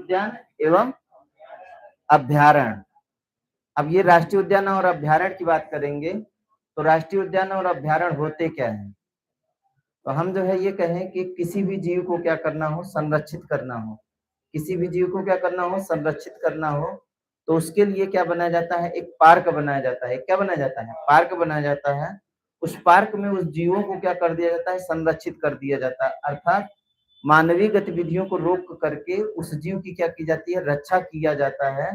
उद्यान एवं अभ्यारण्य। अब ये राष्ट्रीय उद्यान और अभ्यारण्य की बात करेंगे तो राष्ट्रीय उद्यान और अभ्यारण्य होते क्या हैं? तो हम जो है ये कहें कि किसी भी जीव को क्या करना हो, संरक्षित करना हो। किसी भी जीव को क्या करना हो, संरक्षित करना हो, तो उसके लिए क्या बनाया जाता है, एक पार्क बनाया जाता है। क्या बनाया जाता है? पार्क बनाया जाता है। उस पार्क में उस जीवों को क्या कर दिया जाता है, संरक्षित कर दिया जाता है, अर्थात मानवीय गतिविधियों को रोक करके उस जीव की क्या की जाती है, रक्षा किया जाता है।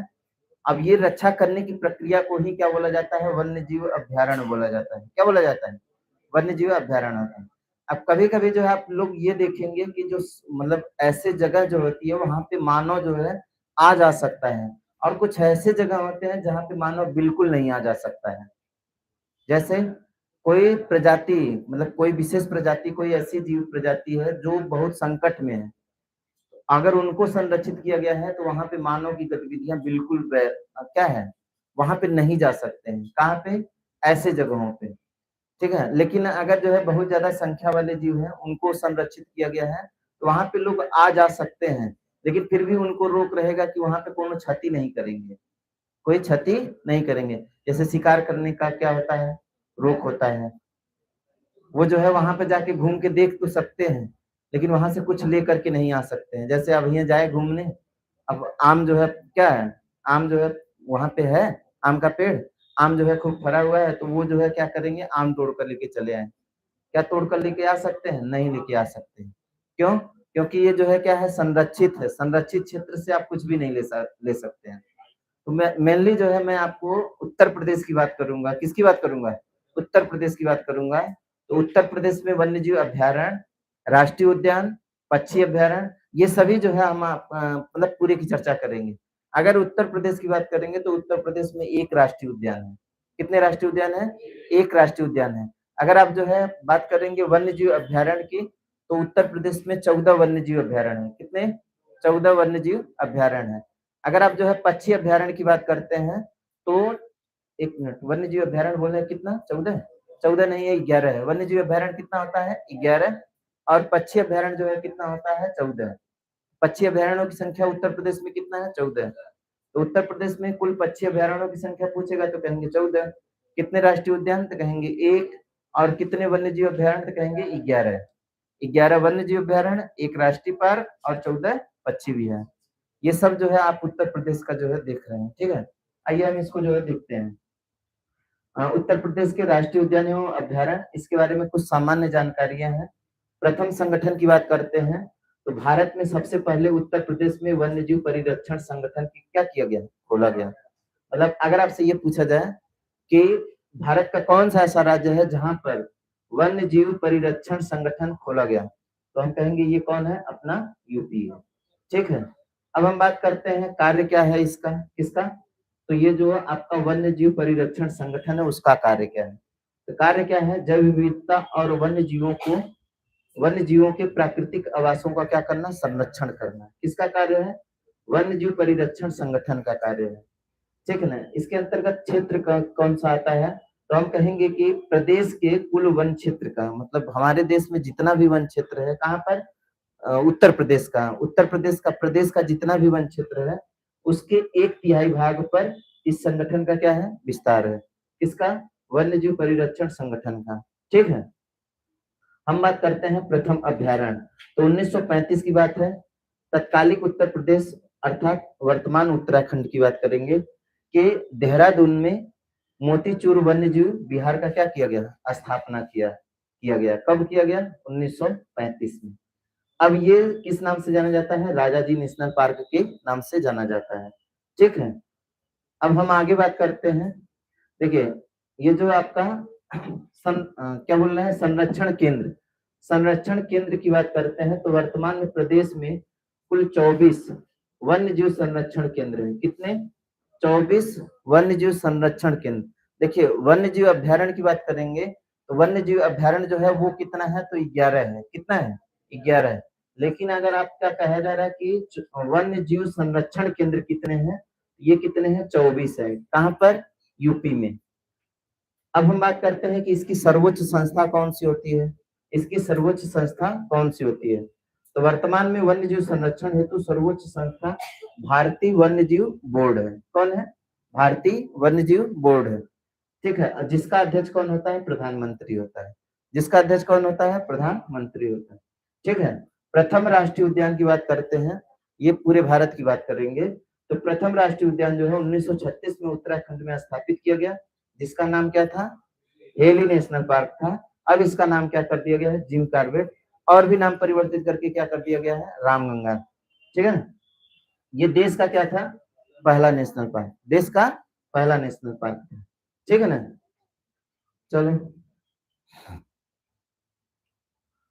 अब ये रक्षा करने की प्रक्रिया को ही क्या बोला जाता है, वन्य जीव अभ्यारण्य बोला जाता है। क्या बोला जाता है? वन्य जीव अभ्यारण्य होता है। अब कभी कभी जो है आप लोग ये देखेंगे कि जो मतलब ऐसे जगह जो होती है वहां पे मानव जो है आ जा सकता है, और कुछ ऐसे जगह होते हैं जहाँ पे मानव बिल्कुल नहीं आ जा सकता है। जैसे कोई प्रजाति, मतलब कोई विशेष प्रजाति, कोई ऐसी जीव प्रजाति है जो बहुत संकट में है, अगर उनको संरक्षित किया गया है तो वहां पे मानव की गतिविधियां बिल्कुल क्या है, वहां पे नहीं जा सकते हैं। कहाँ पे? ऐसे जगहों पे। ठीक है। लेकिन अगर जो है बहुत ज्यादा संख्या वाले जीव हैं, उनको संरक्षित किया गया है, तो वहां पे लोग आ जा सकते हैं, लेकिन फिर भी उनको रोक रहेगा कि वहां पे कोनो क्षति नहीं करेंगे, कोई क्षति नहीं करेंगे। जैसे शिकार करने का क्या होता है, रोक होता है। वो जो है वहां पे जाके घूम के देख तो सकते हैं, लेकिन वहां से कुछ ले करके नहीं आ सकते हैं। जैसे अब यहाँ जाए घूमने, अब आम जो है क्या है, आम जो है वहां पे है, आम का पेड़, आम जो है खूब फरा हुआ है, तो वो जो है क्या करेंगे, आम तोड़ कर लेके चले आए। क्या तोड़ कर लेके आ सकते हैं? नहीं लेके आ सकते। क्यों? क्योंकि ये जो है क्या है, संरक्षित है। संरक्षित क्षेत्र से आप कुछ भी नहीं ले सकते हैं। तो मैं मेनली जो है मैं आपको उत्तर प्रदेश की बात करूंगा। किसकी बात करूंगा? उत्तर प्रदेश की बात करूंगा। तो उत्तर प्रदेश में वन्य जीव अभ्यारण्य, राष्ट्रीय उद्यान, पक्षी अभ्यारण्य, ये सभी जो है हम मतलब पूरे की चर्चा करेंगे। अगर उत्तर प्रदेश की बात करेंगे तो उत्तर प्रदेश में एक राष्ट्रीय उद्यान है। कितने राष्ट्रीय उद्यान है? एक राष्ट्रीय उद्यान है। अगर आप जो है बात करेंगे वन्य जीव अभ्यारण्य की, तो उत्तर प्रदेश में 14 वन्य जीव अभ्यारण्य है। कितने? 14 वन्य जीव अभ्यारण्य है। अगर आप जो है पक्षी अभ्यारण्य की बात करते हैं तो, एक मिनट, वन्य जीव अभ्यारण्य बोल रहे हैं कितना? 14? 14 नहीं है, 11 है। वन्य जीव अभ्यारण्य कितना होता है? 11। और पक्षी अभ्यारण्य जो है कितना होता है? 14। पक्षी अभ्यारण्यों की संख्या उत्तर प्रदेश में कितना है? 14। तो उत्तर प्रदेश में कुल पक्षी अभ्यारण्यों की संख्या पूछेगा तो कहेंगे 14। कितने राष्ट्रीय उद्यान? तो कहेंगे 1। और कितने वन्य जीव अभ्यारण्य? तो कहेंगे 11। 11 वन्य जीव अभ्यारण्य, 1 राष्ट्रीय पार्क और 14 पक्षी भी है। ये सब जो है आप उत्तर प्रदेश का जो है देख रहे हैं। ठीक है, आइए हम इसको जो है देखते हैं। उत्तर प्रदेश के राष्ट्रीय उद्यान एवं अभ्यारण्य, इसके बारे में कुछ सामान्य जानकारियां हैं। प्रथम संगठन की बात करते हैं तो भारत में सबसे पहले उत्तर प्रदेश में वन्यजीव परिरक्षण संगठन की क्या किया गया, खोला गया। मतलब अगर आपसे ये पूछा जाए कि भारत का कौन सा ऐसा राज्य है जहां पर वन्य जीव परिरक्षण संगठन खोला गया, तो हम कहेंगे ये कौन है, अपना यूपी है। ठीक है। अब हम बात करते हैं कार्य क्या है इसका, किसका, तो ये जो आपका वन्य जीव परिरक्षण संगठन है उसका कार्य क्या है। तो कार्य क्या है, जैव विविधता और वन्य जीवों के प्राकृतिक आवासों का क्या करना, संरक्षण करना। किसका कार्य है? वन्य जीव परिरक्षण संगठन का कार्य है। ठीक है ना। इसके अंतर्गत क्षेत्र का कौन सा आता है, तो हम कहेंगे कि प्रदेश के कुल वन क्षेत्र का, मतलब हमारे देश में जितना भी वन क्षेत्र है, कहाँ पर, उत्तर प्रदेश का, उत्तर प्रदेश का, प्रदेश का जितना भी वन क्षेत्र है उसके 1/3 भाग पर इस संगठन का क्या है, विस्तार है। किसका? वन्य जीव परिरक्षण संगठन का। ठीक है। हम बात करते हैं प्रथम अभ्यारण्य, तो 1935 की बात है। तत्कालिक उत्तर प्रदेश अर्थात वर्तमान उत्तराखंड की बात करेंगे कि देहरादून में मोतीचूर वन्यजीव विहार का क्या किया गया, स्थापना किया गया। कब किया गया? 1935 में। अब ये किस नाम से जाना जाता है? राजा जी नेशनल पार्क के नाम से जाना जाता है। ठीक है। अब हम आगे बात करते हैं। देखिए, ये जो आपका क्या बोल रहे हैं, संरक्षण केंद्र, संरक्षण केंद्र की बात करते हैं तो वर्तमान में प्रदेश में कुल 24 वन्य जीव संरक्षण केंद्र है। कितने? 24 वन्य जीव संरक्षण केंद्र। देखिए, वन्य जीव अभ्यारण्य की बात करेंगे तो वन्य जीव अभ्यारण्य जो है वो कितना है, तो 11 है। कितना है? 11 है। लेकिन अगर आपका कहा जा रहा है कि वन्य जीव संरक्षण केंद्र कितने हैं, ये कितने हैं? 24 है। कहां पर? यूपी में। अब हम बात करते हैं कि इसकी सर्वोच्च संस्था कौन सी होती है, इसकी सर्वोच्च संस्था कौन सी होती है। तो वर्तमान में वन्य जीव संरक्षण हेतु सर्वोच्च संस्था भारतीय वन्य जीव बोर्ड है। कौन है? भारतीय वन्य जीव बोर्ड है। ठीक है, जिसका अध्यक्ष कौन होता है? प्रधानमंत्री होता है। जिसका अध्यक्ष कौन होता है? प्रधानमंत्री होता है। ठीक है, प्रथम राष्ट्रीय उद्यान की बात करते हैं, ये पूरे भारत की बात करेंगे। तो प्रथम राष्ट्रीय उद्यान जो है 1936 में उत्तराखंड में स्थापित किया गया, जिसका नाम क्या था? हेली नेशनल पार्क था। अब इसका नाम क्या कर दिया गया है? Jim Corbett. और भी नाम परिवर्तित करके क्या कर दिया गया है? रामगंगा। ठीक है ना, ये देश का क्या था? पहला नेशनल पार्क, देश का पहला नेशनल पार्क था। ठीक है ना, चलो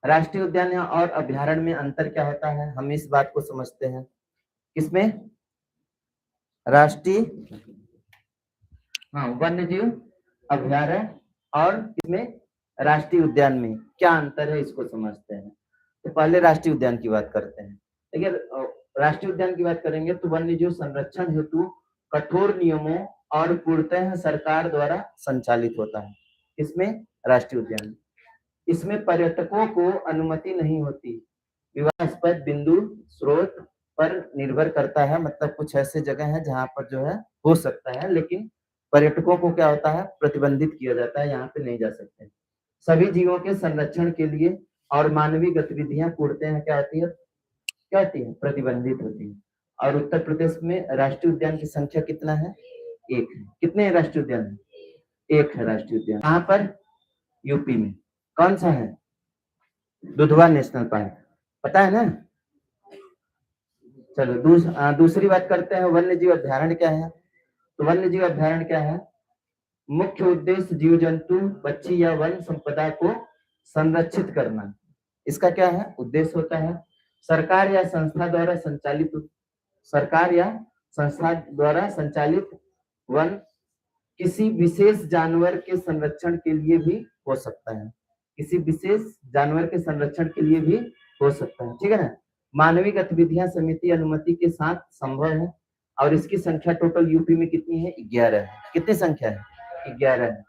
राष्ट्रीय उद्यान और अभ्यारण्य में अंतर क्या होता है, हम इस बात को समझते हैं। किसमें? राष्ट्रीय वन्य जीव अभ्यारण्य और इसमें राष्ट्रीय उद्यान में क्या अंतर है, इसको समझते हैं। तो पहले राष्ट्रीय उद्यान की बात करते हैं। देखिए, राष्ट्रीय उद्यान की बात करेंगे तो वन्य जीव संरक्षण हेतु कठोर नियमों और पूर्णतः सरकार द्वारा संचालित होता है। इसमें राष्ट्रीय उद्यान, इसमें पर्यटकों को अनुमति नहीं होती। विवादास्पद बिंदु स्रोत पर निर्भर करता है, मतलब कुछ ऐसे जगह है जहां पर जो है हो सकता है, लेकिन पर्यटकों को क्या होता है? प्रतिबंधित किया जाता है, यहाँ पे नहीं जा सकते। सभी जीवों के संरक्षण के लिए और मानवीय गतिविधियां पूर्णतः क्या होती है? क्या होती है? प्रतिबंधित होती है। और उत्तर प्रदेश में राष्ट्रीय उद्यान की संख्या कितना है? एक है। कितने राष्ट्रीय उद्यान है? एक है राष्ट्रीय उद्यान। कहाँ पर? यूपी में। कौन सा है? दुधवा नेशनल पार्क, पता है ना? चलो दूसरी बात करते हैं, वन्य जीव अभ्यारण्य क्या है? तो वन्य जीव अभ्यारण्य क्या है? मुख्य उद्देश्य जीव जंतु, पक्षी या वन संपदा को संरक्षित करना, इसका क्या है? उद्देश्य होता है। सरकार या संस्था द्वारा संचालित वन किसी विशेष जानवर के संरक्षण के लिए भी हो सकता है, किसी विशेष जानवर के संरक्षण के लिए भी हो सकता है। ठीक है ना, मानवीय गतिविधियां समिति अनुमति के साथ संभव है। और इसकी संख्या टोटल यूपी में कितनी है? 11 है। कितनी संख्या है? 11 है।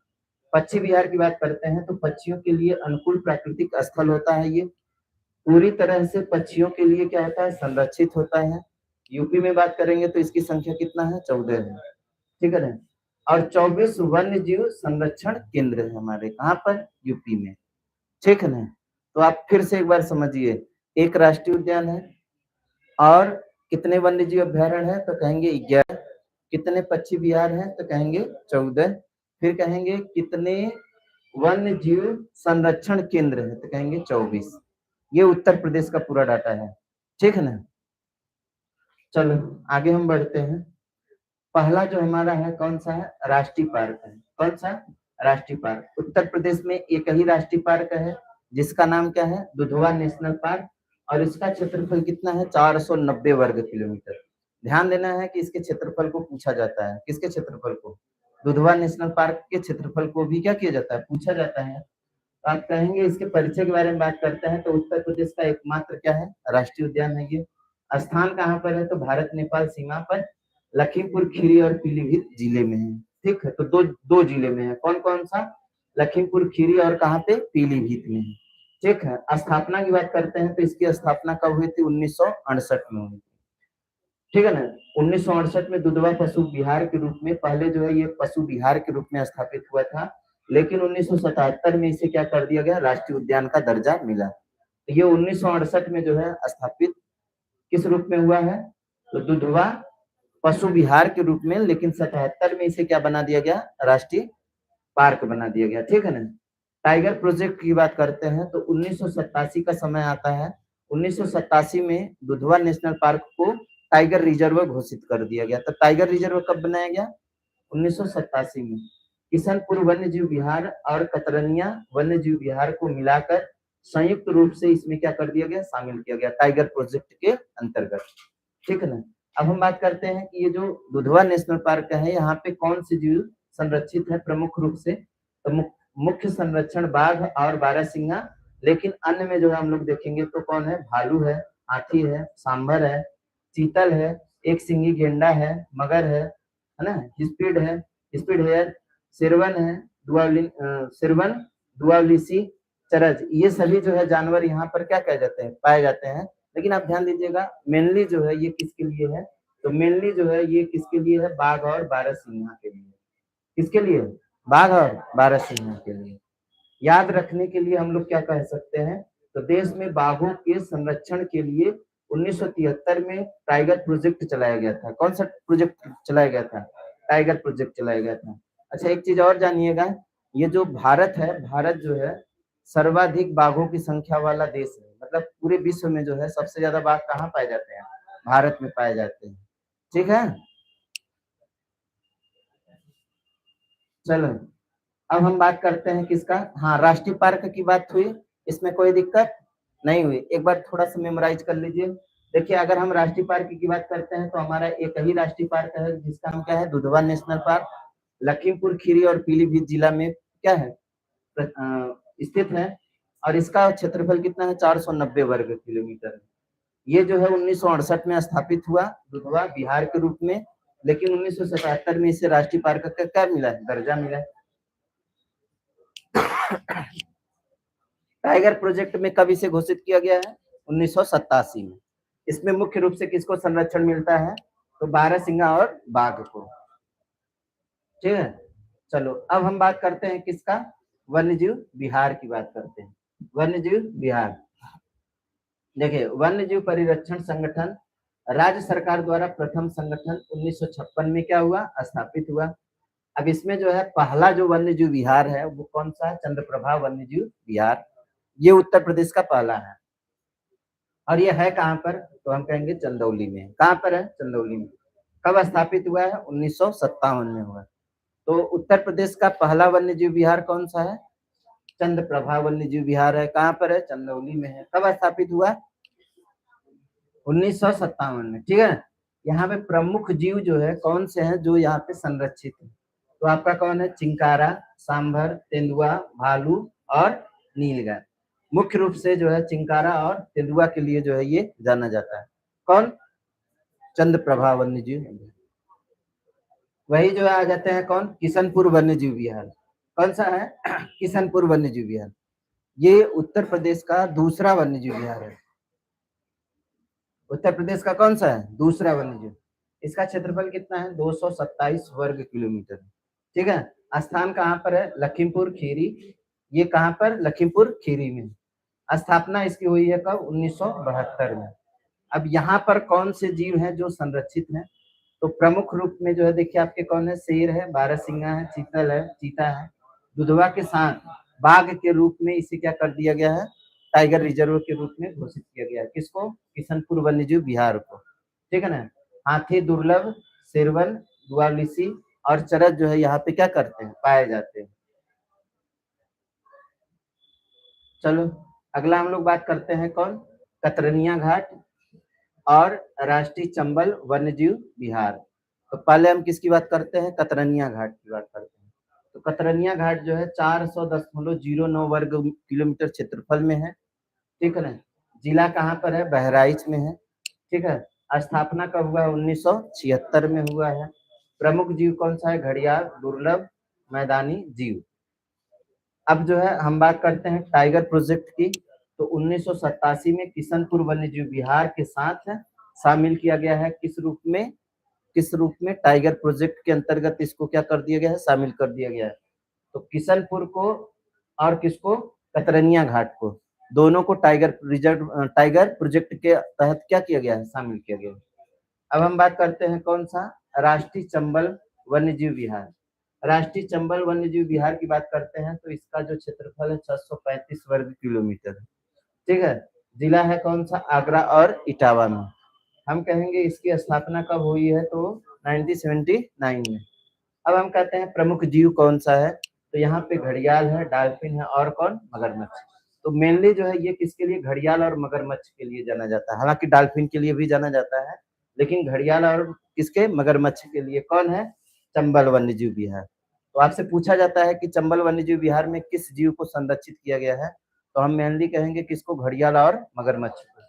पक्षी विहार की बात करते हैं तो पक्षियों के लिए अनुकूल प्राकृतिक स्थल होता है, ये पूरी तरह से पक्षियों के लिए क्या होता है? संरक्षित होता है। यूपी में बात करेंगे तो इसकी संख्या कितना है? 14 है। ठीक है ना, और 24 वन्य जीव संरक्षण केंद्र है हमारे, कहाँ पर? यूपी में। ठीक है ना, तो आप फिर से एक बार समझिए, एक राष्ट्रीय उद्यान है और कितने वन्य जीव अभ्यारण्य है? तो कहेंगे 11। कितने पक्षी विहार है? तो कहेंगे 14। फिर कहेंगे कितने वन्य जीव संरक्षण केंद्र है? तो कहेंगे 24। ये उत्तर प्रदेश का पूरा डाटा है। ठीक है ना, चलो आगे हम बढ़ते हैं। पहला जो हमारा है कौन सा है? राष्ट्रीय पार्क है। कौन सा? राष्ट्रीय पार्क। उत्तर प्रदेश में एक ही राष्ट्रीय पार्क है, जिसका नाम क्या है? Dudhwa national park. और इसका क्षेत्रफल कितना है? 490 वर्ग किलोमीटर। ध्यान देना है कि इसके क्षेत्रफल को पूछा जाता है। किसके क्षेत्रफल को? दुधवा नेशनल पार्क के क्षेत्रफल को भी क्या किया जाता है? पूछा जाता है। तो आप कहेंगे इसके परिचय के बारे में बात करते हैं तो उत्तर प्रदेश का एकमात्र क्या है? राष्ट्रीय उद्यान है ये। स्थान कहाँ पर है? तो भारत नेपाल सीमा पर लखीमपुर खीरी और पीलीभीत जिले में है। ठीक है, तो दो जिले में है। कौन कौन सा? लखीमपुर खीरी और कहाँ पे? पीलीभीत में है। ठीक है, स्थापना की बात करते हैं तो इसकी स्थापना कब हुई थी? 1968 में हुई थी। ठीक है ना, 1968 में दुधवा पशु विहार के रूप में, पहले जो है ये पशु विहार के रूप में स्थापित हुआ था, लेकिन 1977 में इसे क्या कर दिया गया? राष्ट्रीय उद्यान का दर्जा मिला। तो ये 1968 में जो है स्थापित किस रूप में हुआ है? तो दुधवा पशु विहार के रूप में, लेकिन 77 में इसे क्या बना दिया गया? राष्ट्रीय पार्क बना दिया गया। ठीक है ना, टाइगर प्रोजेक्ट की बात करते हैं तो 1987 का समय आता है। 1987 में दुधवा नेशनल पार्क को टाइगर रिजर्व घोषित कर दिया गया। तो टाइगर रिजर्व कब बनाया गया? 1987 में। किशनपुर वन्य जीव विहार और कतरनिया वन्य जीव विहार को मिलाकर संयुक्त रूप से इसमें क्या कर दिया गया? शामिल किया गया टाइगर प्रोजेक्ट के अंतर्गत। ठीक है ना, अब हम बात करते हैं कि ये जो दुधवा नेशनल पार्क है, यहाँ पे कौन से जीव संरक्षित है प्रमुख रूप से? तो मुख्य संरक्षण बाघ और बारहसिंगा, लेकिन अन्य में जो है हम लोग देखेंगे तो कौन है? भालू है, हाथी है, सांभर है, चीतल है, एक सिंगी गेंडा है, मगर है ना, स्पीड हेयर, सिरवन है, दुआवलिसी, चरज, ये सभी जो है जानवर यहाँ पर क्या कह जाते हैं? पाए जाते हैं। लेकिन आप ध्यान दीजिएगा मेनली जो है ये किसके लिए है, तो मेनली जो है ये किसके लिए है, बाघ और बारहसिंहा के लिए। किसके लिए, बाघ और बारहसिंहा के लिए। याद रखने के लिए हम लोग क्या कह सकते हैं, तो देश में बाघों के संरक्षण के लिए 1973 में टाइगर प्रोजेक्ट चलाया गया था। कौन सा प्रोजेक्ट चलाया गया था, टाइगर प्रोजेक्ट चलाया गया था। अच्छा एक चीज और जानिएगा, ये जो भारत है, भारत जो है सर्वाधिक बाघों की संख्या वाला देश है, मतलब पूरे विश्व में जो है सबसे ज्यादा बाघ कहाँ पाए जाते हैं, भारत में पाए जाते हैं। ठीक है, चलो अब हम बात करते हैं किसका, हाँ राष्ट्रीय पार्क की बात हुई, इसमें कोई दिक्कत नहीं हुई। एक बार थोड़ा सा मेमोराइज कर लीजिए। देखिए अगर हम राष्ट्रीय पार्क की बात करते हैं तो हमारा एक ही राष्ट्रीय पार्क है जिसका नाम क्या है, दुधवा नेशनल पार्क, लखीमपुर खीरी और पीलीभीत जिला में क्या है, स्थित है। और इसका क्षेत्रफल कितना है, 490 वर्ग किलोमीटर। ये जो है 1968 में स्थापित हुआ दुधवा बिहार के रूप में, लेकिन 1977 में इसे राष्ट्रीय पार्क का क्या मिला है, दर्जा मिला है। टाइगर प्रोजेक्ट में कब इसे घोषित किया गया है, 1987 में। इसमें मुख्य रूप से किसको संरक्षण मिलता है, तो बारहसिंगा और बाघ को। ठीक है, चलो अब हम बात करते हैं किसका, वन्यजीव बिहार की बात करते हैं। वन्यजीव बिहार, देखिए वन्यजीव परिरक्षण संगठन राज्य सरकार द्वारा प्रथम संगठन 1956 में क्या हुआ, स्थापित हुआ। अब इसमें जो है पहला जो वन्यजीव विहार है वो कौन सा है, चंद्रप्रभा वन्यजीव विहार, ये उत्तर प्रदेश का पहला है। और ये है कहाँ पर, तो हम कहेंगे चंदौली में। कहाँ पर है, चंदौली में। कब स्थापित हुआ है, 1957 में हुआ। तो उत्तर प्रदेश का पहला वन्यजीव विहार कौन सा है, चंद्रप्रभा वन्यजीव विहार है। कहाँ पर है, चंदौली में है। कब स्थापित हुआ, 1957 में। ठीक है, यहाँ पे प्रमुख जीव जो है कौन से हैं जो यहाँ पे संरक्षित है, तो आपका कौन है, चिंकारा, सांभर, तेंदुआ, भालू और नीलगाय। मुख्य रूप से जो है चिंकारा और तेंदुआ के लिए जो है ये जाना जाता है। कौन, चंद्रप्रभा वन्यजीव। वही जो आ जाते हैं कौन, किशनपुर वन्यजीव विहार। कौन सा है, किशनपुर वन्यजीव विहार। ये उत्तर प्रदेश का दूसरा वन्यजीव विहार है। उत्तर प्रदेश का कौन सा है, दूसरा वन्यजीव। इसका क्षेत्रफल कितना है, 227 वर्ग किलोमीटर। ठीक है, स्थान कहाँ पर है, लखीमपुर खीरी। ये कहाँ पर, लखीमपुर खीरी में। स्थापना इसकी हुई है कब, 1972 में। अब यहाँ पर कौन से जीव हैं जो संरक्षित हैं, तो प्रमुख रूप में जो है देखिए आपके कौन है, शेर है, बारहसिंगा है, चीतल है, चीता है। दुधवा के साथ बाघ के रूप में इसे क्या कर दिया गया है, टाइगर रिजर्व के रूप में घोषित किया गया है। किसको, किशनपुर वन्यजीव बिहार को। ठीक है ना। हाथी दुर्लभ, शेरवन, दुआलिसी और चरस जो है यहाँ पे क्या करते हैं, पाए जाते हैं। चलो अगला हम लोग बात करते हैं कौन, कतरनिया घाट और राष्ट्रीय चंबल वन्यजीव विहार। तो पहले हम किसकी बात करते हैं, कतरनिया घाट की बात करते हैं। तो कतरनिया घाट जो है 410.09 वर्ग किलोमीटर क्षेत्रफल में है। ठीक है ना। जिला कहाँ पर है, बहराइच में है। ठीक है, स्थापना कब हुआ, 1976 में हुआ है। प्रमुख जीव कौन सा है, घड़ियाल, दुर्लभ, मैदानी जीव। अब जो है हम बात करते हैं टाइगर प्रोजेक्ट की। तो 1987 में किशनपुर वन्यजीव विहार के साथ शामिल किया गया है। किस रूप में, किस रूप में, टाइगर प्रोजेक्ट के अंतर्गत इसको क्या कर दिया गया है, शामिल कर दिया गया है। तो किशनपुर को और किसको, कतरनिया घाट को, दोनों को टाइगर रिजर्व, टाइगर प्रोजेक्ट के तहत क्या किया गया है, शामिल किया गया है। अब हम बात करते हैं कौन सा, राष्ट्रीय चंबल वन्यजीव विहार। राष्ट्रीय चंबल वन्यजीव विहार की बात करते हैं तो इसका जो क्षेत्रफल है 635 वर्ग किलोमीटर। ठीक है, जिला है कौन सा, आगरा और इटावा में। हम कहेंगे इसकी स्थापना कब हुई है, तो 1979 में। अब हम कहते हैं प्रमुख जीव कौन सा है, तो यहाँ पे घड़ियाल है, डॉल्फिन है और कौन, मगरमच्छ। तो मेनली जो है ये किसके लिए, घड़ियाल और मगरमच्छ के लिए जाना जाता है। हालांकि डॉल्फिन के लिए भी जाना जाता है, लेकिन घड़ियाल और किसके, मगरमच्छ के लिए कौन है, चंबल वन्यजीव विहार। तो आपसे पूछा जाता है कि चंबल वन्यजीव विहार में किस जीव को संरक्षित किया गया है, तो हम मेनली कहेंगे किसको, घड़ियाल और मगरमच्छ को।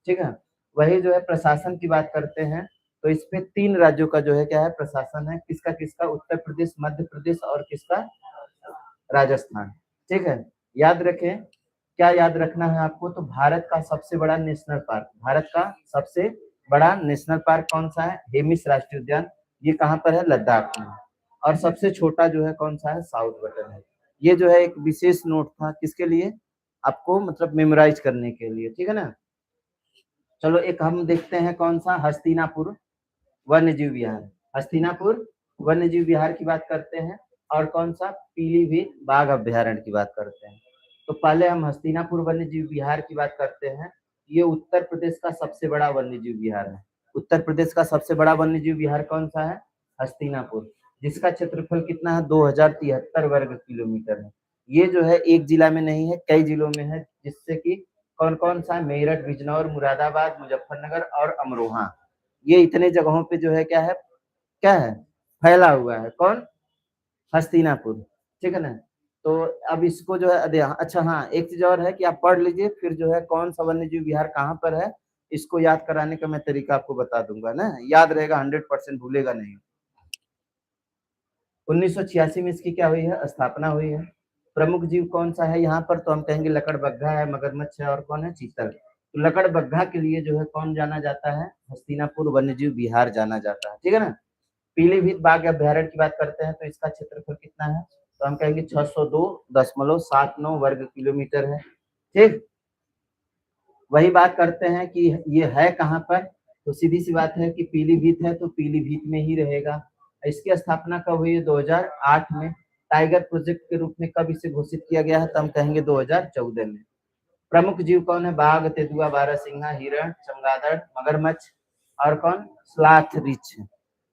ठीक है, वही जो है प्रशासन की बात करते हैं तो इस पे 3 राज्यों का जो है क्या है, प्रशासन है। किसका किसका, उत्तर प्रदेश, मध्य प्रदेश और किसका, राजस्थान। ठीक है, याद रखें क्या याद रखना है आपको, तो भारत का सबसे बड़ा नेशनल पार्क, भारत का सबसे बड़ा नेशनल पार्क कौन सा है, हेमिस राष्ट्रीय उद्यान, ये कहाँ पर है, लद्दाख में। और सबसे छोटा जो है कौन सा है, साउथ बटन है। ये जो है एक विशेष नोट था, किसके लिए, आपको मतलब मेमोराइज करने के लिए, ठीक है ना। चलो एक हम देखते हैं कौन सा, हस्तिनापुर वन्य जीव विहार, हस्तिनापुर वन्य जीव विहार की बात करते हैं। और कौन सा, पीलीभीत बाघ अभ्यारण्य की बात करते हैं। तो पहले हम हस्तिनापुर वन्य जीव विहार की बात करते हैं। ये उत्तर प्रदेश का सबसे बड़ा वन्य जीव विहार है। उत्तर प्रदेश का सबसे बड़ा वन्य जीव विहार कौन सा है, हस्तिनापुर, जिसका क्षेत्रफल कितना है, 2073 वर्ग किलोमीटर है। ये जो है एक जिला में नहीं है, कई जिलों में है, जिससे कि कौन कौन सा, मेरठ, बिजनौर, मुरादाबाद, मुजफ्फरनगर और अमरोहा, ये इतने जगहों पे जो है क्या है, फैला हुआ है, कौन, हस्तिनापुर, ठीक है ना। तो अब इसको जो है अच्छा हाँ, एक चीज और है कि आप पढ़ लीजिए, फिर जो है कौन सा वन्य जीव विहार कहाँ पर है, इसको याद कराने का मैं तरीका आपको बता दूंगा ना, याद रहेगा, 100% भूलेगा नहीं। 1986 में इसकी क्या हुई है, स्थापना हुई है। प्रमुख जीव कौन सा है यहाँ पर, तो हम कहेंगे लकड़बग्घा है, मगरमच्छ है, और कौन है, चीतल। तो लकड़बग्घा के लिए जो है कौन जाना जाता है, हस्तिनापुर वन्यजीव विहार जाना जाता है, ठीक है ना। पीलीभीत बाघ अभ्यारण्य की बात करते हैं, तो इसका क्षेत्रफल कितना है, तो हम कहेंगे 602.79 वर्ग किलोमीटर है, ठीक। वही बात करते हैं कि ये है कहाँ पर, तो सीधी सी बात है कि पीलीभीत है तो पीलीभीत में ही रहेगा। इसकी स्थापना कब हुई है, 2008 में। टाइगर प्रोजेक्ट के रूप में कब इसे घोषित किया गया है, तो हम कहेंगे 2014 में। प्रमुख जीव कौन है, बाघ, तेंदुआ, बारहसिंगा, हिरण, चमगादड़, मगरमच्छ और कौन, स्लॉथ रीछ।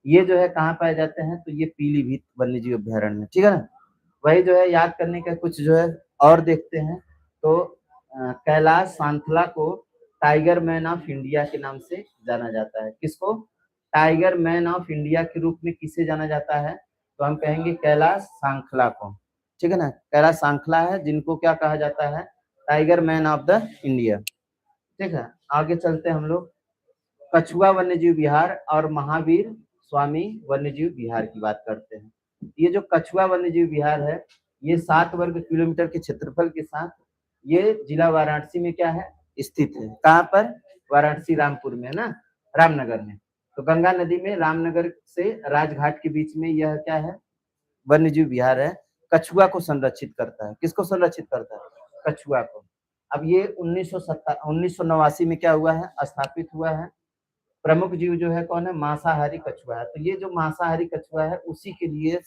ये जो है कहाँ पाए जाते हैं, तो ये पीलीभीत वन्य जीव अभ्यारण्य में, ठीक है ना। वही जो है याद करने का कुछ जो है और देखते हैं, तो कैलाश सांथला को टाइगर मैन ऑफ इंडिया के नाम से जाना जाता है। किसको, टाइगर मैन ऑफ इंडिया के रूप में किसे जाना जाता है, तो हम कहेंगे कैलाश सांखला को, ठीक है ना। कैलाश सांखला है जिनको क्या कहा जाता है, tiger man of the India, ठीक है। आगे चलते हैं हम लोग, कछुआ वन्यजीव विहार और महावीर स्वामी वन्यजीव विहार की बात करते हैं। ये जो कछुआ वन्यजीव विहार है, ये 7 वर्ग किलोमीटर के क्षेत्रफल के साथ ये जिला वाराणसी में क्या है, स्थित है। कहाँ पर, वाराणसी, रामपुर में है ना, रामनगर में। तो गंगा नदी में रामनगर से राजघाट के बीच में यह क्या है, वन्यजीव विहार है। कछुआ को संरक्षित करता है, किसको संरक्षित करता है, कछुआ को। अब ये 1989 में क्या हुआ है, स्थापित हुआ है। प्रमुख जीव जो है कौन है, मांसाहारी कछुआ है। तो ये जो मांसाहारी कछुआ है उसी के लिए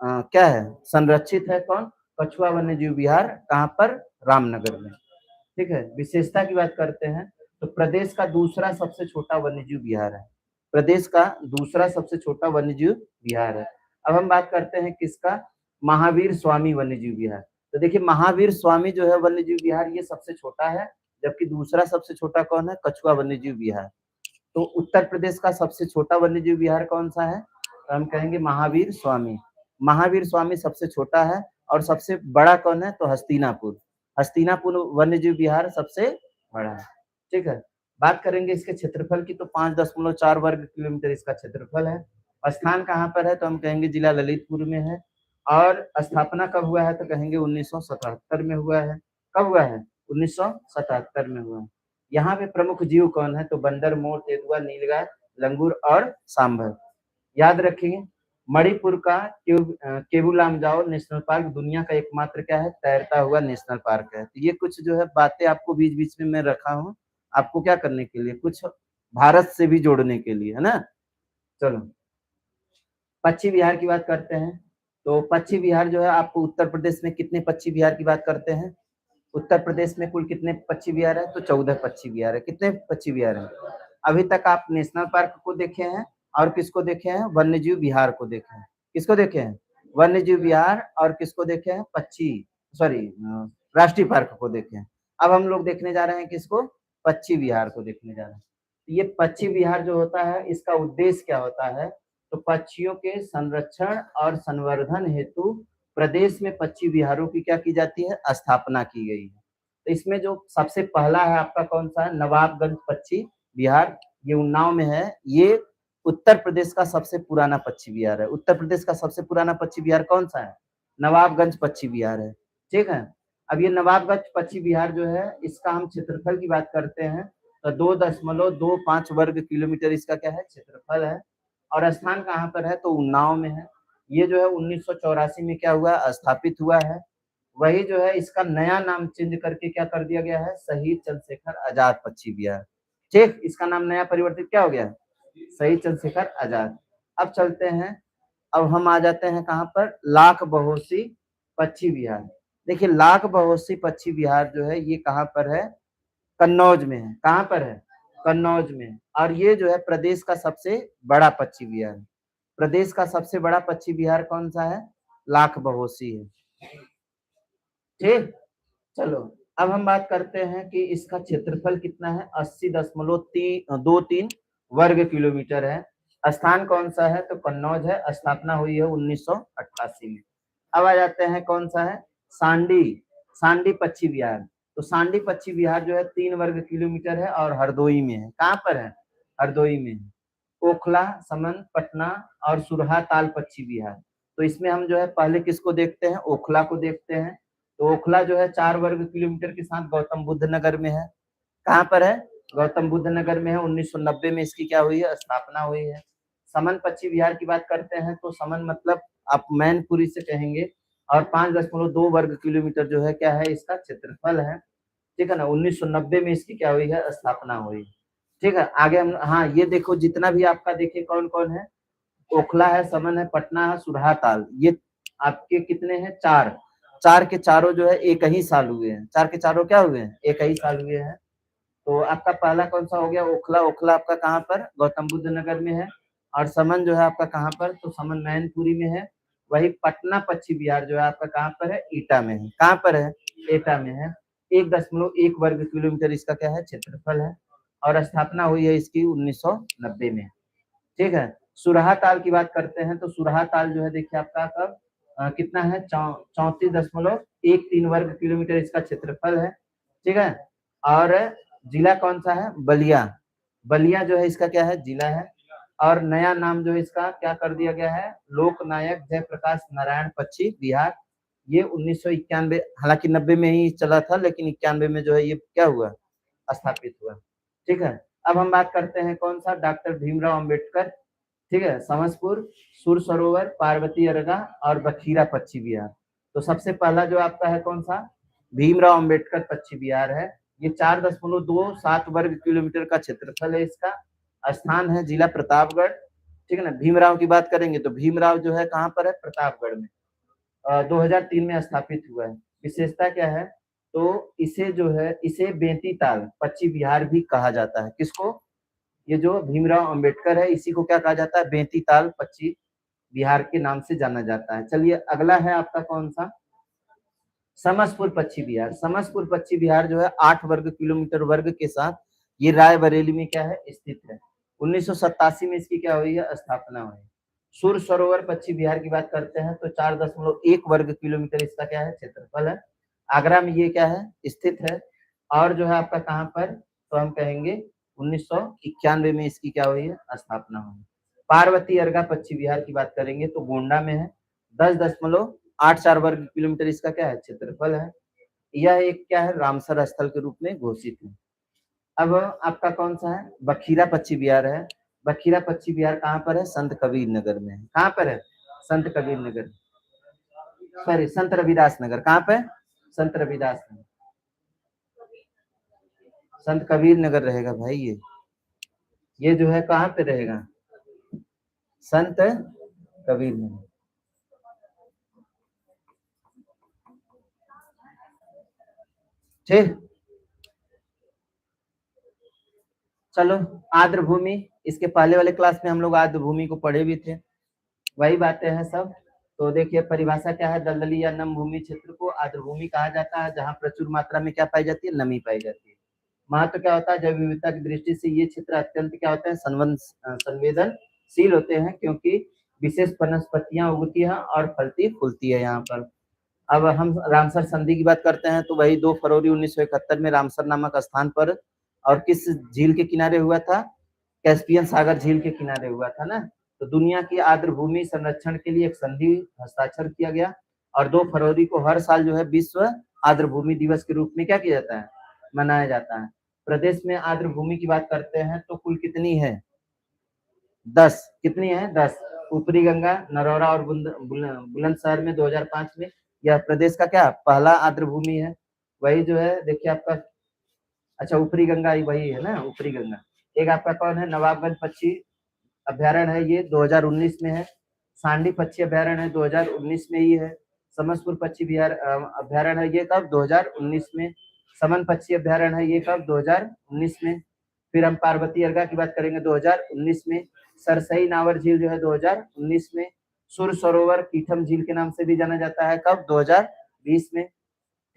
क्या है, संरक्षित है, कौन, कछुआ वन्य जीव विहार, कहाँ पर, रामनगर में, ठीक है। विशेषता की बात करते हैं, तो प्रदेश का दूसरा सबसे छोटा वन्यजीव विहार है, प्रदेश का दूसरा सबसे छोटा वन्यजीव विहार है। अब हम बात करते हैं किसका, महावीर स्वामी वन्यजीव विहार। तो देखिए महावीर स्वामी जो है वन्यजीव विहार, ये सबसे छोटा है, जबकि दूसरा सबसे छोटा कौन है, कछुआ वन्यजीव विहार। तो उत्तर प्रदेश का सबसे छोटा वन्यजीव विहार कौन सा है, तो हम कहेंगे महावीर स्वामी। महावीर स्वामी सबसे छोटा है, और सबसे बड़ा कौन है, तो हस्तिनापुर, हस्तिनापुर वन्यजीव विहार सबसे बड़ा है, ठीक है। बात करेंगे इसके क्षेत्रफल की, तो 5.4 वर्ग किलोमीटर इसका क्षेत्रफल है। स्थान कहाँ पर है, तो हम कहेंगे जिला ललितपुर में है। और स्थापना कब हुआ है, तो कहेंगे 1977 में हुआ है। कब हुआ है, 1977 में हुआ है। यहाँ पे प्रमुख जीव कौन है, तो बंदर, मोर, तेंदुआ, नीलगाय, लंगूर और सांभर। याद रखेंगे, मणिपुर का केबुलामजाओ नेशनल पार्क दुनिया का एकमात्र क्या है, तैरता हुआ नेशनल पार्क है। तो ये कुछ जो है बातें आपको बीच बीच में मैं रखा हूँ, आपको क्या करने के लिए, कुछ भारत से भी जोड़ने के लिए, है ना। चलो पक्षी विहार की बात करते हैं। तो पक्षी विहार जो है, आपको उत्तर प्रदेश में कितने पक्षी विहार की बात करते हैं, उत्तर प्रदेश में कुल कितने पक्षी विहार है, तो 14 पक्षी विहार है। कितने पक्षी विहार है, अभी तक आप नेशनल पार्क को देखे हैं, और किसको देखे हैं, वन्यजीव विहार को देखे हैं। किसको देखे हैं, वन्यजीव विहार, और किसको देखे हैं, पक्षी, सॉरी, राष्ट्रीय पार्क को देखे हैं। अब हम लोग देखने जा रहे हैं किसको, पक्षी विहार को देखने जा रहे हैं। ये पक्षी विहार जो होता है, इसका उद्देश्य क्या होता है, तो पक्षियों के संरक्षण और संवर्धन हेतु प्रदेश में पक्षी विहारों की क्या की जाती है, स्थापना की गई है। तो इसमें जो सबसे पहला है आपका कौन सा है, नवाबगंज पक्षी विहार, ये उन्नाव में है। ये उत्तर प्रदेश का सबसे पुराना पक्षी विहार है। उत्तर प्रदेश का सबसे पुराना पक्षी विहार कौन सा है, नवाबगंज पक्षी विहार है, ठीक है। अब ये नवाबगंज पश्चिम बिहार जो है, इसका हम क्षेत्रफल की बात करते हैं तो 2.25 वर्ग किलोमीटर इसका क्या है, क्षेत्रफल है। और स्थान कहाँ पर है, तो उन्नाव में है। ये जो है 1984 में क्या हुआ, स्थापित हुआ है। वही जो है इसका नया नाम चेंज करके क्या कर दिया गया है, शहीद चंद्रशेखर आजाद पश्चिम बिहार। ठीक, इसका नाम नया परिवर्तित क्या हो गया, शहीद चंद्रशेखर आजाद। अब चलते हैं, अब हम आ जाते हैं कहाँ पर, लाख बहोसी पश्चिम बिहार। देखिए लाख बहोसी पश्चिम बिहार जो है ये कहाँ पर है, कन्नौज में है। कहाँ पर है, कन्नौज में। और ये जो है प्रदेश का सबसे बड़ा पश्चिम बिहार। प्रदेश का सबसे बड़ा पश्चिम बिहार कौन सा है, लाख बहोसी है। ठीक, चलो अब हम बात करते हैं कि इसका क्षेत्रफल कितना है, 80.23 वर्ग किलोमीटर है। स्थान कौन सा है, तो कन्नौज है। स्थापना हुई है 1988 में। अब आ जाते हैं कौन सा है, सांडी। सांडी पश्चिम बिहार। तो सांडी पश्चिम बिहार जो है 3 वर्ग किलोमीटर है और हरदोई में है। कहाँ पर है, हरदोई में है। ओखला, समन, पटना और सुरहा ताल पश्चिम बिहार। तो इसमें हम जो है पहले किसको देखते हैं, ओखला को देखते हैं। तो ओखला जो है 4 वर्ग किलोमीटर के साथ गौतम बुद्ध नगर में है। कहाँ पर है, गौतम बुद्ध नगर में है। 1990 में इसकी क्या हुई है, स्थापना हुई है। समन पश्चिम बिहार की बात करते हैं तो समन मतलब आप मैनपुरी से कहेंगे। और 5.2 वर्ग किलोमीटर जो है क्या है, इसका क्षेत्रफल है। ठीक है ना, 1990 में इसकी क्या हुई है, स्थापना हुई। ठीक है, आगे हम, हाँ ये देखो जितना भी आपका देखिए कौन कौन है, ओखला है, समन है, पटना है, सुरहा ताल, ये आपके कितने हैं, 4। 4 के चारों जो है एक ही साल हुए हैं। 4 के चारों क्या हुए हैं, एक ही साल हुए हैं। तो आपका पहला कौन सा हो गया, ओखला। ओखला आपका कहाँ पर, गौतम बुद्ध नगर में है। और समन जो है आपका कहाँ पर, तो समन मैनपुरी में है। वही पटना पश्चिम बिहार जो है आपका कहाँ पर है, ईटा में है। कहाँ पर है, एटा में है। 1.1 वर्ग किलोमीटर इसका क्या है, क्षेत्रफल है। और स्थापना हुई है इसकी 1990 में। ठीक है, सुरहा ताल की बात करते हैं तो सुरहा ताल जो है देखिए आपका कब कितना है, 34.13 वर्ग किलोमीटर इसका क्षेत्रफल है। ठीक है, और जिला कौन सा है, बलिया। बलिया जो है इसका क्या है, जिला है। और नया नाम जो है इसका क्या कर दिया गया है, लोकनायक जयप्रकाश नारायण पश्चिम बिहार। ये 1991, हालांकि 90 में ही चला था, लेकिन 91 में जो है ये क्या हुआ, स्थापित हुआ। ठीक है, अब हम बात करते हैं कौन सा, डॉक्टर भीमराव अंबेडकर। ठीक है, समसपुर, सुर सरोवर, पार्वती अर्गा और बखीरा पश्चिम बिहार। तो सबसे पहला जो आपका है कौन सा, भीमराव अंबेडकर पश्चिम बिहार है। ये 4.27 वर्ग किलोमीटर का क्षेत्रफल है इसका। स्थान है जिला प्रतापगढ़। ठीक है ना, भीमराव की बात करेंगे तो भीमराव जो है कहाँ पर है, प्रतापगढ़ में। 2003 में स्थापित हुआ है। विशेषता क्या है, तो इसे जो है, इसे बेंती ताल पश्चिम बिहार भी कहा जाता है। किसको, ये जो भीमराव अंबेडकर है इसी को क्या कहा जाता है, बेंती ताल पश्चिम बिहार के नाम से जाना जाता है। चलिए अगला है आपका कौन सा, समसपुर पश्चिम बिहार। समसपुर पश्चिम बिहार जो है 8 वर्ग किलोमीटर वर्ग के साथ ये रायबरेली में क्या है, स्थित है। 1987 में इसकी क्या हुई है, स्थापना हुई। सुर सरोवर पश्चिम बिहार की बात करते हैं तो 4.1 वर्ग किलोमीटर इसका क्या है, क्षेत्रफल है। आगरा में ये क्या है, स्थित है। और जो है आपका कहाँ पर, तो हम कहेंगे 1991 में इसकी क्या हुई है, स्थापना हुई। पार्वती अर्गा पश्चिम बिहार की बात करेंगे तो गोंडा में है। 10.84 वर्ग किलोमीटर इसका क्या है, क्षेत्रफल है। यह एक क्या है, रामसर स्थल के रूप में घोषित है। अब आपका कौन सा है, बखीरा पश्चिम बिहार है। बखीरा पश्चिम बिहार कहाँ पर है, संत कबीर नगर में है। कहाँ पर है, संत कबीर नगर, सॉरी संत रविदास नगर। कहाँ पे, संत रविदास नगर, संत कबीर नगर रहेगा भाई। ये जो है कहाँ पे रहेगा, संत कबीर नगर। ठीक, चलो आर्द्र भूमि, इसके पहले वाले क्लास में हम लोग आर्द्र भूमि को पढ़े भी थे, वही बातें हैं सब। तो देखिए परिभाषा क्या है, दलदली या नम भूमि क्षेत्र को आर्द्र भूमि कहा जाता है, जहाँ प्रचुर मात्रा में क्या पाई जाती है, नमी पाई जाती है। महत्व क्या होता है, जैव विविधता की दृष्टि से ये क्षेत्र अत्यंत क्या होते हैं, संवेदनशील होते हैं, क्योंकि विशेष वनस्पतियां उगती हैं और फलती फूलती है यहाँ पर। अब हम रामसर संधि की बात करते हैं तो वही 2 फरवरी 1971 में रामसर नामक स्थान पर, और किस झील के किनारे हुआ था, कैस्पियन सागर झील के किनारे हुआ था ना। तो दुनिया की आर्द्र भूमि संरक्षण के लिए एक संधि हस्ताक्षर किया गया, और 2 फरवरी को हर साल जो है विश्व आर्द्र भूमि दिवस के रूप में क्या किया जाता है, मनाया जाता है। प्रदेश में आर्द्र भूमि की बात करते हैं तो कुल कितनी है, 10। कितनी है, 10। ऊपरी गंगा, नरौरा और बुलंदशहर में 2005 में यह प्रदेश का क्या पहला आर्द्र भूमि है। वही जो है देखिए आपका, अच्छा ऊपरी गंगा ही वही है ना, ऊपरी गंगा। एक आपका कौन है, नवाबगंज पक्षी अभ्यारण्य है, ये 2019 में है। सांडी पक्षी अभ्यारण्य है, 2019 में ही है। समसपुर पक्षी बिहार अभ्यारण्य है, ये कब, 2019 में। समन पक्षी अभ्यारण्य है, ये कब, 2019 में। फिर हम पार्वती अर्गा की बात करेंगे 2019 में। सरसई नावर झील जो है 2019 में। सुर सरोवर कीठम झील के नाम से भी जाना जाता है, कब, 2020 में।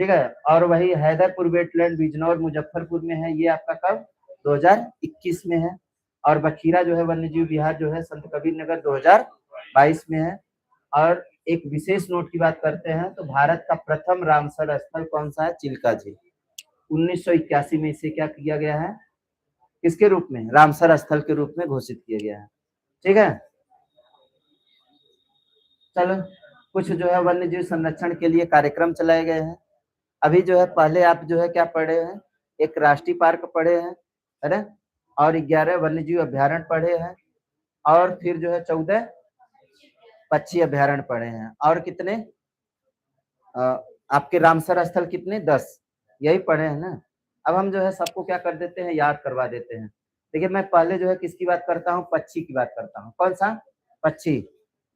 ठीक है, और वही हैदरपुर वेटलैंड बिजनौर मुजफ्फरपुर में है, ये आपका कब, 2021 में है। और बखीरा जो है वन्य जीव विहार जो है संत कबीर नगर 2022 में है। और एक विशेष नोट की बात करते हैं तो भारत का प्रथम रामसर स्थल कौन सा है, चिल्का झील। 1981 में इसे क्या किया गया है, किसके रूप में, रामसर स्थल के रूप में घोषित किया गया है। ठीक है, चलो कुछ जो है वन्य जीव संरक्षण के लिए कार्यक्रम चलाए गए हैं। अभी जो है पहले आप जो है क्या पढ़े हैं, एक राष्ट्रीय पार्क पढ़े हैं, है ना, और 11 वन्यजीव अभ्यारण्य पढ़े हैं, और फिर जो है 14 पक्षी अभ्यारण्य पढ़े हैं, और कितने आपके रामसर स्थल कितने, 10, यही पढ़े हैं ना। अब हम जो है सबको क्या कर देते हैं, याद करवा देते हैं। देखिए मैं पहले जो है किसकी बात करता हूँ, पक्षी की बात करता हूँ। कौन सा, पक्षी।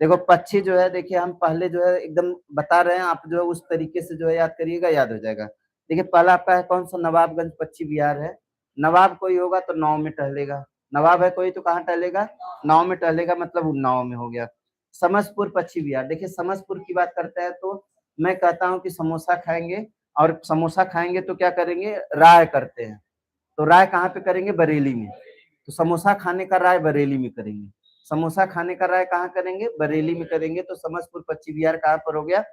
देखो पक्षी जो है, देखिए हम पहले जो है एकदम बता रहे हैं, आप जो है उस तरीके से जो है याद करिएगा, याद हो जाएगा। देखिए पहला आपका है कौन सा, नवाबगंज पक्षी विहार है। नवाब कोई होगा तो नाव में टहलेगा, नवाब है कोई तो कहाँ टहलेगा, नाव में टहलेगा, मतलब उन्नाव में हो गया। समसपुर पक्षी विहार, देखिए समसपुर की बात करते हैं तो मैं कहता हूँ कि समोसा खाएंगे, और समोसा खाएंगे तो क्या करेंगे, राय करते हैं, तो राय कहाँ पे करेंगे, बरेली में। तो समोसा खाने का राय बरेली में करेंगे, समोसा खाने का राय कहाँ करेंगे, बरेली में करेंगे। तो समसपुर पक्षी विहार कहाँ पर हो गया,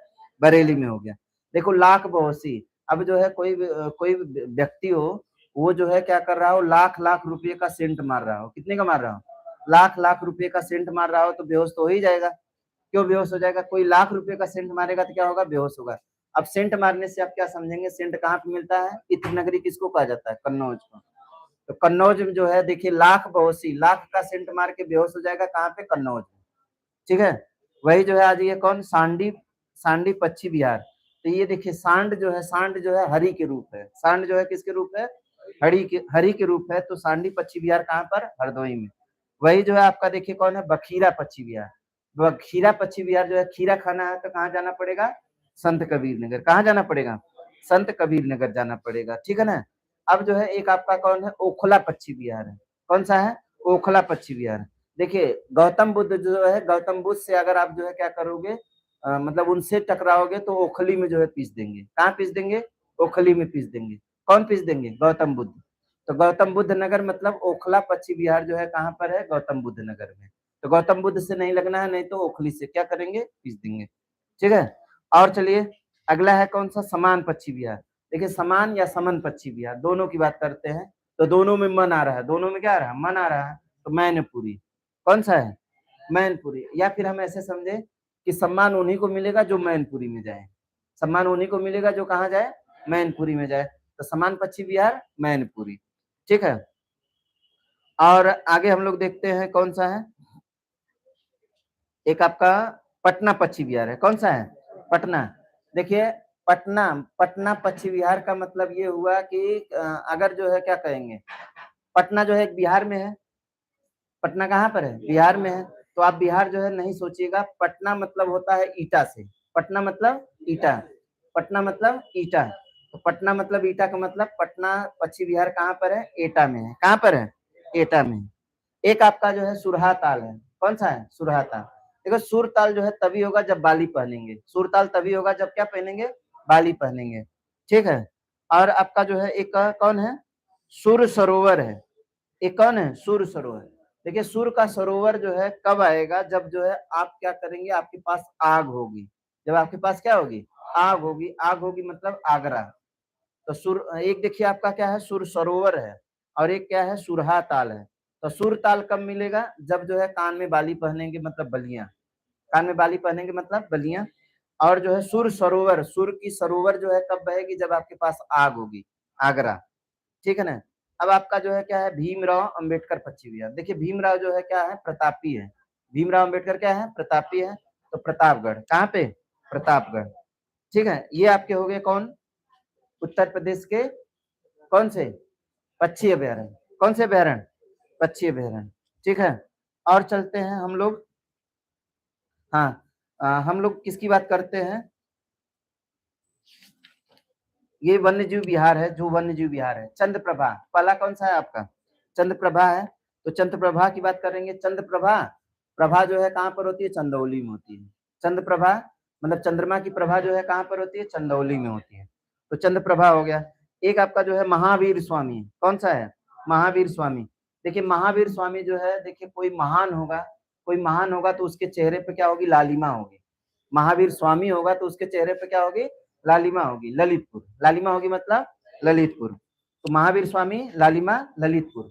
बरेली में हो गया। देखो लाख बहोसी, अब जो है कोई व्यक्ति हो, वो जो है क्या कर रहा हो, लाख लाख रुपए का सेंट मार रहा हो। कितने का मार रहा हो, लाख लाख रुपए का सेंट मार रहा हो, तो बेहोश तो हो ही जाएगा। क्यों बेहोश हो जाएगा, कोई लाख रुपए का सेंट मारेगा तो क्या होगा, बेहोश होगा। अब सेंट मारने से आप क्या समझेंगे, सेंट कहाँ पे मिलता है, इत्र नगरी किसको कहा जाता है, कन्नौज को। तो कन्नौज में जो है देखिए लाख बहोसी, लाख का सेंट मार के बेहोश हो जाएगा, कहाँ पे, कन्नौज में। ठीक है, वही जो है आज ये कौन, सांडी, सांडी पक्षी विहार। तो ये देखिए सांड जो है, सांड जो है हरि के रूप है, सांड जो है किसके रूप है, हरि के रूप है। तो सांडी पक्षी विहार कहाँ पर, हरदोई में। वही जो है आपका देखिए कौन है, बखीरा पक्षी विहार। बखीरा पक्षी विहार जो है, खीरा खाना है तो कहाँ जाना पड़ेगा, संत कबीर नगर। कहाँ जाना पड़ेगा, संत कबीर नगर जाना पड़ेगा। ठीक है ना। अब जो है एक आपका कौन है, ओखला पक्षी विहार है। कौन सा है, ओखला पक्षी विहार। देखिए गौतम बुद्ध जो है, गौतम बुद्ध से अगर आप जो है क्या करोगे, मतलब उनसे टकराओगे तो ओखली में जो है पीस देंगे। कहाँ पीस देंगे, ओखली में पीस देंगे। कौन पीस देंगे, गौतम बुद्ध। तो गौतम बुद्ध नगर मतलब ओखला पक्षी विहार जो है कहाँ पर है, गौतम बुद्ध नगर में। तो गौतम बुद्ध से नहीं लगना है, नहीं तो ओखली से क्या करेंगे, पीस देंगे। ठीक है, और चलिए अगला है कौन सा, समान पक्षी विहार। देखिए समान या समन पक्षी विहार, दोनों की बात करते हैं। तो दोनों में मन आ रहा है, दोनों में क्या आ रहा है, मन आ रहा है। तो मैनपुरी, कौन सा है, मैनपुरी। या फिर हम ऐसे समझे कि सम्मान उन्हीं को मिलेगा जो मैनपुरी में जाए, सम्मान उन्हीं को मिलेगा जो कहाँ जाए, मैनपुरी में जाए। तो समान पक्षी विहार, मैनपुरी। ठीक है, और आगे हम लोग देखते हैं कौन सा है, एक आपका पटना पक्षी विहार है। कौन सा है, पटना। देखिए पटना, पटना पक्षी विहार का मतलब ये हुआ कि अगर जो है क्या कहेंगे, पटना जो है एक बिहार में है, पटना कहाँ पर है, बिहार में है। तो आप बिहार जो है नहीं सोचिएगा, पटना मतलब होता है ईटा से, पटना मतलब ईटा, पटना मतलब ईटा। तो पटना मतलब ईटा का मतलब पटना पक्षी विहार कहाँ पर है, एटा में है। कहाँ पर है, एटा में। एक आपका जो है सुरहा ताल है। कौन सा है, सुरहा ताल। देखो सुरताल जो है तभी होगा जब बाली पहनेंगे, सुरताल तभी होगा जब क्या पहनेंगे, बाली पहनेंगे। ठीक है, और आपका जो है एक कौन है, सुर सरोवर है। एक कौन है, सुर सरोवर। देखिए सुर का सरोवर जो है कब आएगा, जब जो है आप क्या करेंगे, आपके पास आग होगी। जब आपके पास क्या होगी, आग होगी। आग होगी मतलब आगरा। तो सुर, एक देखिए आपका क्या है, सुर सरोवर है, और एक क्या है, सुरहा ताल है। तो सुर ताल कब मिलेगा, जब जो है कान में बाली पहनेंगे मतलब बलियां, कान में बाली पहनेंगे मतलब बलियां। और जो है सुर सरोवर, सुर की सरोवर जो है कब बहेगी, जब आपके पास आग होगी, आगरा, ठीक है ना। अब आपका जो है क्या है, भीमराव अंबेडकर पश्चिम बिहार। देखिए भीमराव जो है क्या है, प्रतापी है। भीमराव अंबेडकर क्या है, प्रतापी है। तो प्रतापगढ़ कहाँ पे, प्रतापगढ़, ठीक है। ये आपके हो गए कौन, उत्तर प्रदेश के कौन से पक्षी अभ्यारण्य, कौन से अभ्यारण्य, पक्षी अभ्यारण्य, ठीक है। और चलते हैं हम लोग, हाँ हम लोग किसकी बात करते हैं, ये वन्य जीव विहार है, जो वन्य जीव विहार है। चंद्रप्रभा पहला कौन सा है आपका, चंद्रप्रभा है। तो चंद्रप्रभा की बात करेंगे। चंद्रप्रभा, प्रभा जो है कहाँ पर होती है, चंदौली में होती है। चंद्रप्रभा मतलब चंद्रमा की प्रभा जो है कहाँ पर होती है, चंदौली में होती है। तो चंद्रप्रभा हो गया। एक आपका जो है महावीर स्वामी, कौन सा है, महावीर स्वामी। देखिए महावीर स्वामी जो है, देखिए कोई महान होगा, कोई महान होगा तो उसके चेहरे पे क्या होगी, लालिमा होगी। महावीर स्वामी होगा तो उसके चेहरे पे क्या होगी, लालिमा होगी, ललितपुर, लालिमा होगी मतलब ललितपुर। तो महावीर स्वामी, लालिमा, ललितपुर।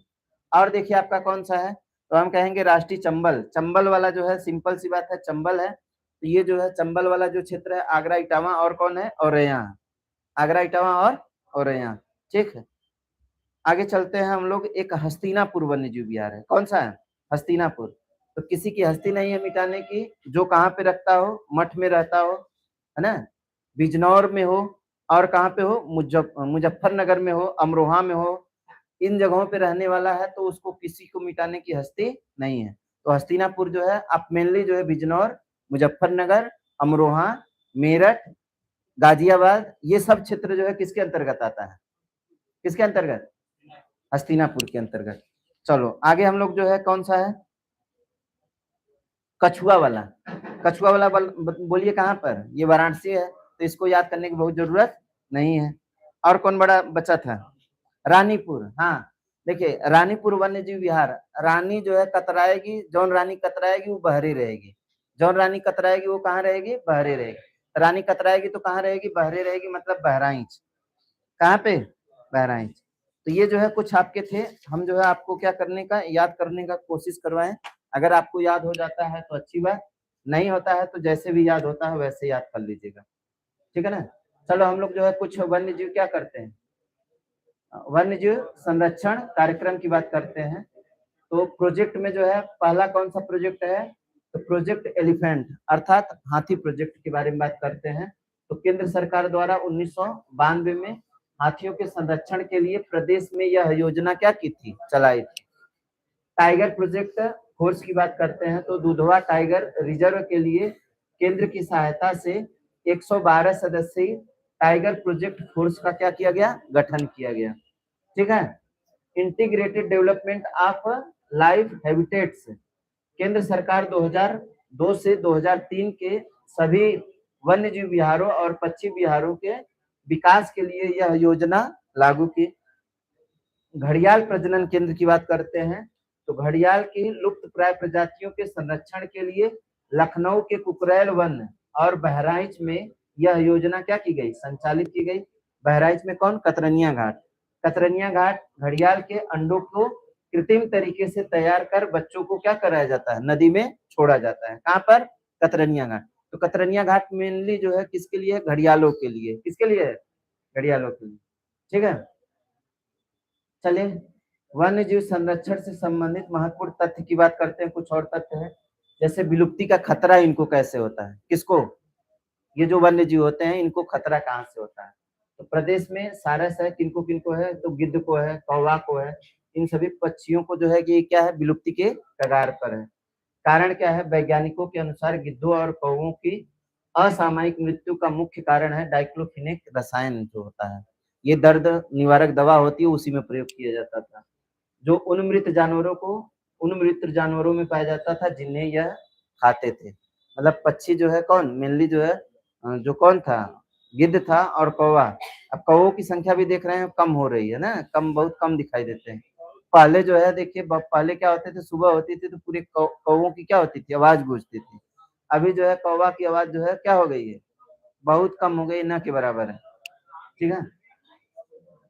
और देखिए आपका कौन सा है, तो हम कहेंगे राष्ट्रीय चंबल, चंबल वाला जो है, सिंपल सी बात है, चंबल है। तो ये जो है चंबल वाला जो क्षेत्र है, आगरा, इटावा और कौन है, औरैया, आगरा, इटावा और औरैया, ठीक है। आगे चलते हैं हम लोग, एक हस्तिनापुर वन्य जीव विहार है, कौन सा है, हस्तिनापुर। तो किसी की हस्ती नहीं है मिटाने की, जो कहाँ पे रखता हो, मठ में रहता हो, है ना, बिजनौर में हो, और कहाँ पे हो, मुजफ्फरनगर में हो, अमरोहा में हो, इन जगहों पे रहने वाला है, तो उसको किसी को मिटाने की हस्ती नहीं है। तो हस्तिनापुर जो है, आप मेनली जो है बिजनौर, मुजफ्फरनगर, अमरोहा, मेरठ, गाजियाबाद, ये सब क्षेत्र जो है किसके अंतर्गत आता है, किसके अंतर्गत, हस्तिनापुर के अंतर्गत। चलो आगे हम लोग जो है कौन सा है, कछुआ वाला, कछुआ वाला बोलिए कहाँ पर, ये वाराणसी है, तो इसको याद करने की बहुत जरूरत नहीं है। और कौन बड़ा बचा था, रानीपुर, हाँ। देखिए रानीपुर वन्य जीव विहार, रानी जो है कतराएगी, जौन रानी कतराएगी वो बहरी रहेगी, जौन रानी कतराएगी वो कहाँ रहेगी, बहरी रहेगी। रानी कतराएगी तो कहाँ रहेगी, बहरी रहेगी, मतलब बहराइच, कहाँ पे, बहराइच। तो ये जो है कुछ आपके थे, हम जो है आपको क्या करने का, याद करने का कोशिश करवाएं। अगर आपको याद हो जाता है तो अच्छी बात, नहीं होता है तो जैसे भी याद होता है वैसे याद कर लीजिएगा, ठीक है ना। चलो हम लोग जो है कुछ वन्य जीव क्या करते हैं, वन्य जीव संरक्षण कार्यक्रम की बात करते हैं। तो प्रोजेक्ट में जो है पहला कौन सा प्रोजेक्ट है, तो प्रोजेक्ट एलिफेंट अर्थात हाथी प्रोजेक्ट के बारे में बात करते हैं। तो केंद्र सरकार द्वारा 1992 में हाथियों के संरक्षण के लिए प्रदेश में यह योजना क्या की थी, चलाई थी। टाइगर प्रोजेक्ट फोर्स की बात करते हैं, तो दुधवा टाइगर रिजर्व के लिए केंद्र की सहायता से 112 सदस्यीय टाइगर प्रोजेक्ट फोर्स का क्या किया गया, गठन किया गया, ठीक है। Integrated development of life habitats, केंद्र सरकार 2002 से 2003 के सभी वन्य जीव विहारों और पक्षी विहारों के विकास के लिए यह योजना लागू की। घड़ियाल प्रजनन केंद्र की बात करते हैं, तो घड़ियाल की लुप्त प्राय प्रजातियों के संरक्षण के लिए लखनऊ के कुकरैल वन और बहराइच में यह योजना क्या की गई, संचालित की गई। बहराइच में कौन, कतरनिया घाट, कतरनिया घाट घड़ियाल के अंडों को कृत्रिम तरीके से तैयार कर बच्चों को क्या कराया जाता है, नदी में छोड़ा जाता है, कहाँ पर, कतरनिया घाट। तो कतरनिया घाट मेनली जो है किसके लिए, घड़ियालों के लिए, किसके लिए है, घड़ियालों के लिए, ठीक है। चलिए वन्य जीव संरक्षण से संबंधित महत्वपूर्ण तथ्य की बात करते हैं। कुछ और तथ्य है, जैसे विलुप्ति का खतरा इनको कैसे होता है, किसको, ये जो वन्य जीव होते हैं इनको खतरा कहाँ से होता है। तो प्रदेश में सारस है, किनको किनको है, तो गिद्ध को है, कौवा को है, इन सभी पक्षियों को जो है कि क्या है, विलुप्ति के कगार पर है। कारण क्या है, वैज्ञानिकों के अनुसार गिद्धों और कौवों की असामयिक मृत्यु का मुख्य कारण है डाइक्लोफिनेक रसायन जो होता है, ये दर्द निवारक दवा होती है, उसी में प्रयोग किया जाता था, जो उन्मृत जानवरों को, उन्मृत जानवरों में पाया जाता था जिन्हें यह खाते थे। मतलब पक्षी जो है कौन, मेनली जो है जो कौन था, गिद्ध था और कौवा। अब कौवों की संख्या भी देख रहे हैं कम हो रही है ना, कम, बहुत कम दिखाई देते हैं। पहले जो है देखिए, पहले क्या होते थे, सुबह होती थी तो पूरे कौवों की क्या होती थी, आवाज गूंजती थी। अभी जो है कौवा की आवाज जो है क्या हो गई है, बहुत कम हो गई, ना के बराबर है, ठीक है।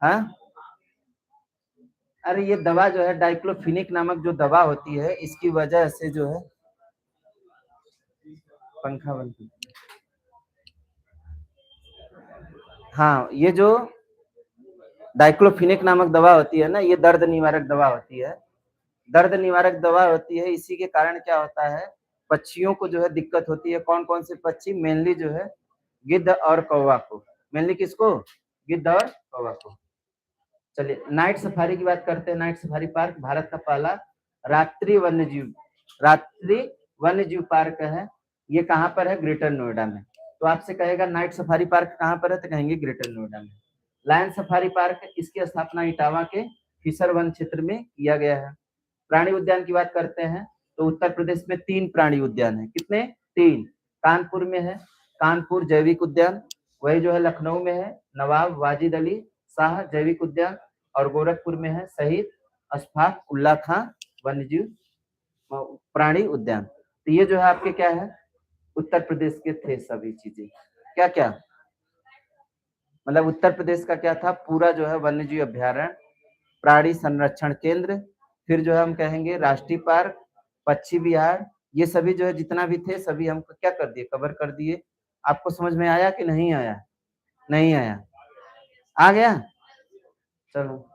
हाँ अरे ये दवा जो है डाइक्लोफिनिक नामक जो दवा होती है, इसकी वजह से जो है, पंखा बंद, हाँ, ये जो डाइक्लोफिनेक नामक दवा होती है ना, ये दर्द निवारक दवा होती है। दर्द निवारक दवा होती है, इसी के कारण क्या होता है, पक्षियों को जो है दिक्कत होती है। कौन-कौन से पक्षी? मेनली जो है गिद्ध और कौवा को। मेनली किसको? गिद्ध और कौवा को। चलिए नाइट सफारी की बात करते हैं। नाइट सफारी पार्क भारत का पहला रात्रि वन्यजीव पार्क है। ये कहाँ पर है? ग्रेटर नोएडा में। तो आपसे कहेगा नाइट सफारी पार्क कहाँ पर है, तो कहेंगे ग्रेटर नोएडा में। लायन सफारी पार्क, इसकी स्थापना इटावा के फिशर वन क्षेत्र में किया गया है। प्राणी उद्यान की बात करते हैं तो उत्तर प्रदेश में 3 प्राणी उद्यान है। कितने? 3। कानपुर में है कानपुर जैविक उद्यान, वही जो है लखनऊ में है नवाब वाजिद अली शाह जैविक उद्यान, और गोरखपुर में है शहीद अशफाक उल्ला खां वन्यजीव प्राणी उद्यान। तो ये जो है आपके क्या है, उत्तर प्रदेश के थे सभी चीजें। क्या क्या मतलब उत्तर प्रदेश का क्या था, पूरा जो है वन्यजीव अभ्यारण्य, प्राणी संरक्षण केंद्र, फिर जो है हम कहेंगे राष्ट्रीय पार्क, पक्षी विहार, ये सभी जो है जितना भी थे सभी हम क्या कर दिए, कवर कर दिए। आपको समझ में आया कि नहीं आया? नहीं आया? आ गया? चलो